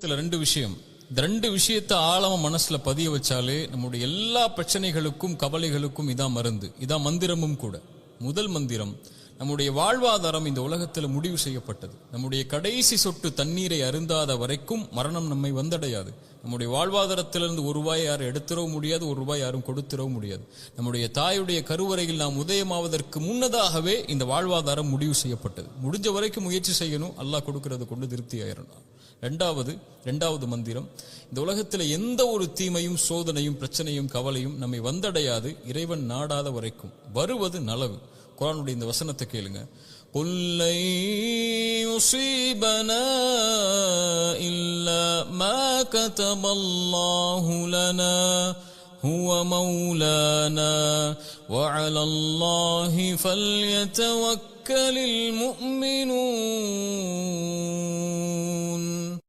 இதுல ரெண்டு விஷயம். இந்த ரெண்டு விஷயத்தை ஆழமா மனசுல பதிய வச்சாலே நம்முடைய எல்லா பிரச்சனைகளுக்கும் கவலைகளுக்கும் இதான் மருந்து, இதான் மந்திரமும் கூட. முதல் மந்திரம், நம்முடைய வாழ்வாதாரம் இந்த உலகத்தில் முடிவு செய்யப்பட்டது. நம்முடைய கடைசி சொட்டு தண்ணீரை அருந்தாத வரைக்கும் மரணம் நம்மை வந்தடையாது. நம்முடைய வாழ்வாதாரத்திலிருந்து ஒரு ரூபாய் யாரும் எடுத்துடவும் முடியாது, ஒரு ரூபாய் யாரும் கொடுத்துடவும் முடியாது. நம்முடைய தாயுடைய கருவறையில் நாம் உதயமாவதற்கு முன்னதாகவே இந்த வாழ்வாதாரம் முடிவு செய்யப்பட்டது. முடிஞ்ச வரைக்கும் முயற்சி செய்யணும், அல்லாஹ் கொடுக்கறத கொண்டு திருப்தி ஆயிரணும். இரண்டாவது மந்திரம், இந்த உலகத்தில் எந்த ஒரு தீமையும் சோதனையும் பிரச்சனையும் கவலையும் நம்மை வந்தடையாது இறைவன் நாடாத வரைக்கும். வருவது நலவு. குர்ஆனுடைய இந்த வசனத்தை கேளுங்க. குல் லை யுஸீபனா இல்லா மா கதபல்லாஹு லனா ஹுவ மௌலானா வ அலல்லாஹி ஃபல்யதவக்கலில் முஃமினூன்.